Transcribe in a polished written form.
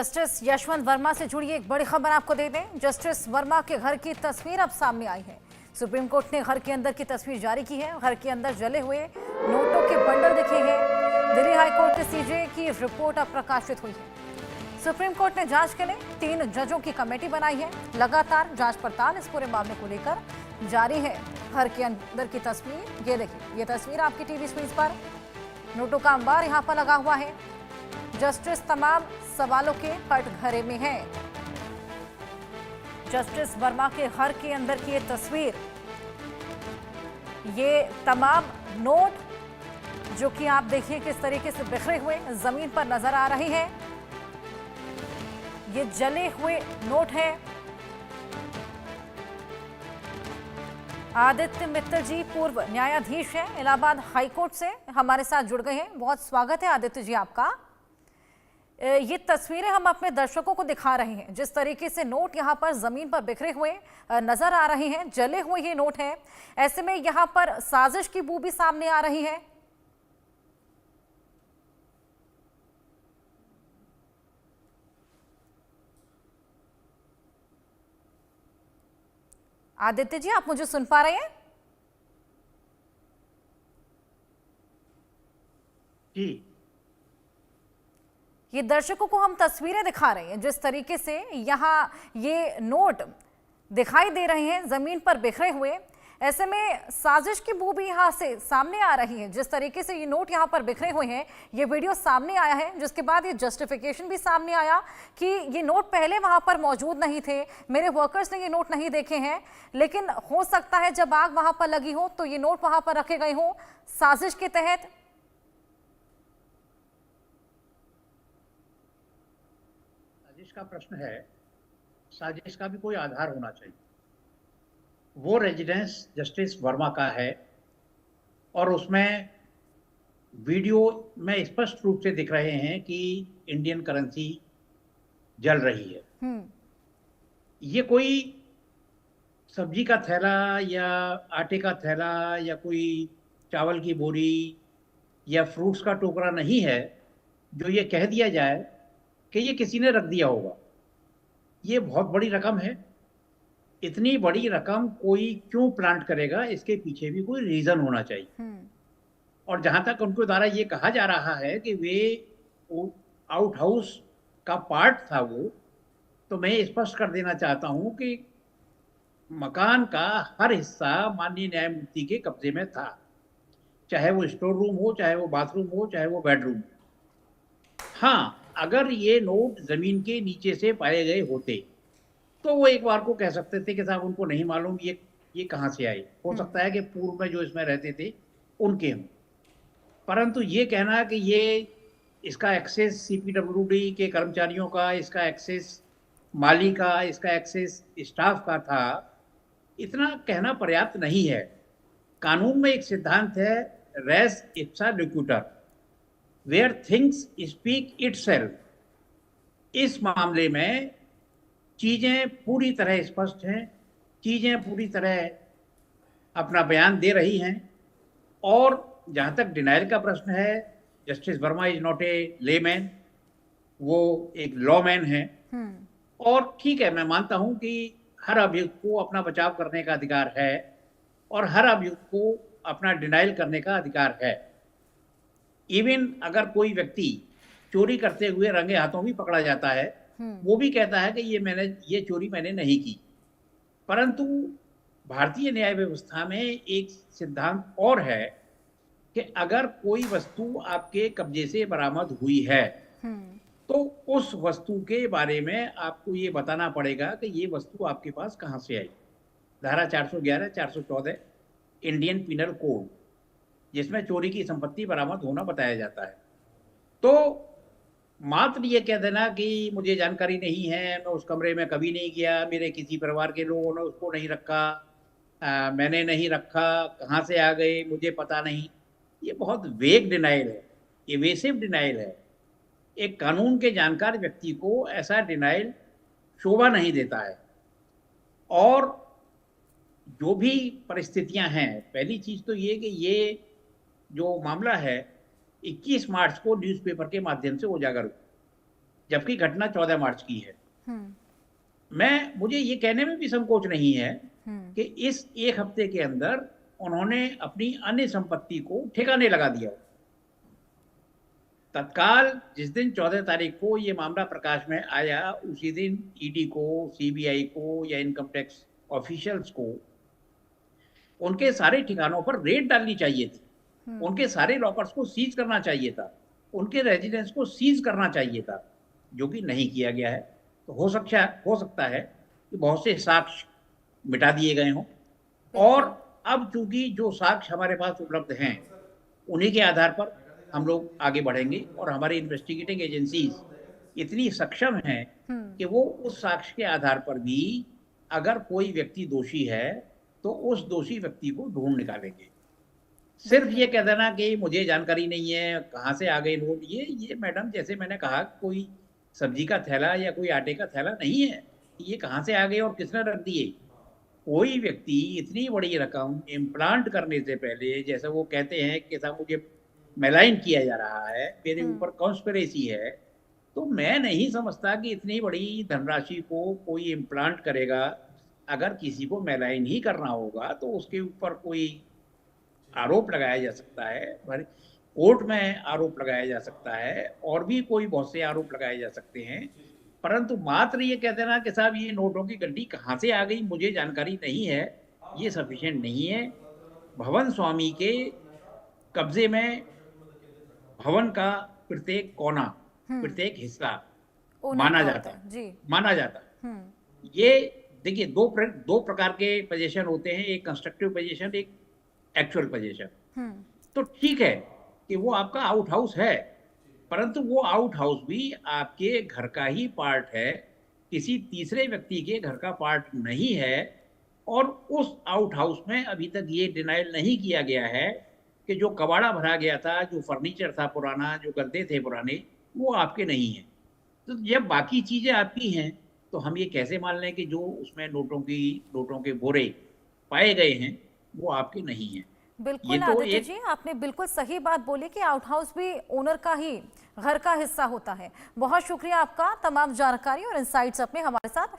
Justice Yashwant Verma से जुड़ी एक बड़ी खबर आपको दे दें। जस्टिस वर्मा के घर की तस्वीर अब सामने आई है। सुप्रीम कोर्ट ने घर के अंदर की तस्वीर जारी की है। घर के अंदर जले हुए नोटों के बंडल दिखे हैं। दिल्ली हाईकोर्ट के सीजे की रिपोर्ट अब प्रकाशित हुई है। सुप्रीम कोर्ट ने जांच के लिए 3 जजों की कमेटी बनाई है। लगातार जांच पड़ताल इस पूरे मामले को लेकर जारी है। घर के अंदर की तस्वीर ये देखिए, ये तस्वीर आपकी टीवी स्क्रीन पर। नोटों का अंबार यहाँ पर लगा हुआ है। जस्टिस तमाम सवालों के कटघरे में है। जस्टिस वर्मा के घर के अंदर की ये तस्वीर, ये तमाम नोट जो कि आप देखिए किस तरीके से बिखरे हुए जमीन पर नजर आ रहे हैं। ये जले हुए नोट हैं। आदित्य मित्तल जी पूर्व न्यायाधीश हैं, इलाहाबाद हाईकोर्ट से हमारे साथ जुड़ गए हैं। बहुत स्वागत है आदित्य जी आपका। ये तस्वीरें हम अपने दर्शकों को दिखा रहे हैं, जिस तरीके से नोट यहाँ पर जमीन पर बिखरे हुए नजर आ रहे हैं, जले हुए ये नोट हैं। ऐसे में यहाँ पर साजिश की बू भी सामने आ रही है। आदित्य जी, आप मुझे सुन पा रहे हैं? जी, ये दर्शकों को हम तस्वीरें दिखा रहे हैं, जिस तरीके से यहाँ ये नोट दिखाई दे रहे हैं जमीन पर बिखरे हुए। ऐसे में साजिश की बू भी यहाँ से सामने आ रही है। जिस तरीके से ये नोट यहाँ पर बिखरे हुए हैं, ये वीडियो सामने आया है, जिसके बाद ये जस्टिफिकेशन भी सामने आया कि ये नोट पहले वहाँ पर मौजूद नहीं थे, मेरे वर्कर्स ने ये नोट नहीं देखे हैं। लेकिन हो सकता है जब आग वहाँ पर लगी हो तो ये नोट वहाँ पर रखे गए हों साजिश के तहत। साजिश का प्रश्न है। साजिश का भी कोई आधार होना चाहिए। वो रेजिडेंस जस्टिस वर्मा का है और उसमें वीडियो में स्पष्ट रूप से दिख रहे हैं कि इंडियन करेंसी जल रही है। ये कोई सब्जी का थैला या आटे का थैला या कोई चावल की बोरी या फ्रूट्स का टोकरा नहीं है जो ये कह दिया जाए कि ये किसी ने रख दिया होगा। ये बहुत बड़ी रकम है। इतनी बड़ी रकम कोई क्यों प्लांट करेगा, इसके पीछे भी कोई रीजन होना चाहिए। और जहां तक उनके द्वारा ये कहा जा रहा है कि वे आउट हाउस का पार्ट था वो, तो मैं स्पष्ट कर देना चाहता हूं कि मकान का हर हिस्सा माननीय न्यायमूर्ति के कब्जे में था, चाहे वो स्टोर रूम हो, चाहे वो बाथरूम हो, चाहे वो बेडरूम। हाँ, अगर ये नोट जमीन के नीचे से पाए गए होते तो वो एक बार को कह सकते थे कि साहब उनको नहीं मालूम ये कहाँ से आए। हो सकता है कि पूर्व में जो इसमें रहते थे उनके हों, परंतु ये कहना कि ये इसका एक्सेस सीपीडब्ल्यूडी के कर्मचारियों का, इसका एक्सेस माली का, इसका एक्सेस स्टाफ का था, इतना कहना पर्याप्त नहीं है। कानून में एक सिद्धांत है, res ipsa loquitur, where things speak itself. इस मामले में चीजें पूरी तरह स्पष्ट हैं, चीजें पूरी तरह अपना बयान दे रही हैं। और जहां तक डिनाइल का प्रश्न है, justice Verma is not a layman, वो एक लॉमैन है। और ठीक है, मैं मानता हूं कि हर अभियुक्त को अपना बचाव करने का अधिकार है और हर अभियुक्त को अपना डिनाइल करने का अधिकार है। इवन अगर कोई व्यक्ति चोरी करते हुए रंगे हाथों भी पकड़ा जाता है, वो भी कहता है कि ये चोरी मैंने नहीं की। परंतु भारतीय न्याय व्यवस्था में एक सिद्धांत और है कि अगर कोई वस्तु आपके कब्जे से बरामद हुई है तो उस वस्तु के बारे में आपको ये बताना पड़ेगा कि ये वस्तु आपके पास कहाँ से आई। धारा 411, 414 इंडियन पिनल कोड, जिसमें चोरी की संपत्ति बरामद होना बताया जाता है। तो मात्र ये कह देना कि मुझे जानकारी नहीं है, मैं उस कमरे में कभी नहीं गया, मेरे किसी परिवार के लोगों ने उसको नहीं रखा, मैंने नहीं रखा, कहाँ से आ गए मुझे पता नहीं, ये बहुत वेग डिनाइल है, इवेसिव डिनाइल है। एक कानून के जानकार व्यक्ति को ऐसा डिनाइल शोभा नहीं देता है। और जो भी परिस्थितियां हैं, पहली चीज तो ये कि ये जो मामला है 21 मार्च को न्यूज़पेपर के माध्यम से उजागर हुआ जबकि घटना 14 मार्च की है। हम्म, मुझे ये कहने में भी संकोच नहीं है हम्म, कि इस 1 हफ्ते के अंदर उन्होंने अपनी अन्य संपत्ति को ठिकाने लगा दिया। तत्काल जिस दिन 14 तारीख को ये मामला प्रकाश में आया, उसी दिन ईडी को, सीबीआई को या इनकम टैक्स ऑफिशियल्स को उनके सारे ठिकानों पर रेड डालनी चाहिए थी। उनके सारे लॉकर्स को सीज करना चाहिए था, उनके रेजिडेंस को सीज करना चाहिए था, जो कि नहीं किया गया है। तो हो सकता है कि बहुत से साक्ष्य मिटा दिए गए हों, और बिल्कुल। अब चूंकि जो साक्ष्य हमारे पास उपलब्ध हैं, उन्हीं के आधार पर हम लोग आगे बढ़ेंगे, और हमारी इन्वेस्टिगेटिंग एजेंसीज इतनी सक्षम हैं हम्म, कि वो उस साक्ष्य के आधार पर भी अगर कोई व्यक्ति दोषी है तो उस दोषी व्यक्ति को ढूंढ निकालेंगे। सिर्फ ये बिल्कुल। कह देना कि मुझे जानकारी नहीं है, कहाँ से आ गए नोट, ये मैडम, जैसे मैंने कहा, कोई सब्जी का थैला या कोई आटे का थैला नहीं है। ये कहाँ से आ गए और किसने रख दिए? कोई व्यक्ति इतनी बड़ी रकम इम्प्लांट करने से पहले, जैसे वो कहते हैं कि साहब मुझे मेलाइन किया जा रहा है, मेरे हम्म, ऊपर कॉन्स्पिरेसी है, तो मैं नहीं समझता कि इतनी बड़ी धनराशि को कोई इम्प्लांट करेगा। अगर किसी को मेलाइन ही करना होगा तो उसके ऊपर कोई आरोप लगाया जा सकता है, कोर्ट में आरोप लगाया जा सकता है, और भी कोई बहुत से आरोप लगाए जा सकते हैं। परंतु मात्र ये कह देना कि साहब ये नोटों की गड्डी कहाँ से आ गई, मुझे जानकारी नहीं है, ये सफिशिएंट नहीं है। भवन स्वामी के कब्जे में भवन का प्रत्येक कोना, हम्म, प्रत्येक हिस्सा ओनर माना का होता जाता है जी। माना जाता हम्म, ये देखिए, दो प्रकार के पोजीशन होते हैं, एक कंस्ट्रक्टिव पोजीशन, एक एक्चुअल पोजीशन। हम्म, तो ठीक है कि वो आपका आउट हाउस है, परंतु वो आउट हाउस भी आपके घर का ही पार्ट है, किसी तीसरे व्यक्ति के घर का पार्ट नहीं है। और उस आउट हाउस में अभी तक ये डिनाइल नहीं किया गया है कि जो कबाड़ा भरा गया था, जो फर्नीचर था पुराना, जो गद्दे थे पुराने, वो आपके नहीं है। तो जब बाकी चीजें आपकी हैं, तो हम ये कैसे मान लें कि जो उसमें नोटों के बोरे पाए गए हैं वो आपके नहीं हैं? ये बिल्कुल तो आदित्य एक जी, आपने बिल्कुल सही बात बोली कि आउट हाउस भी ओनर का ही घर का हिस्सा होता है। बहुत शुक्रिया आपका तमाम जानकारी और इंसाइट्स अपने हमारे साथ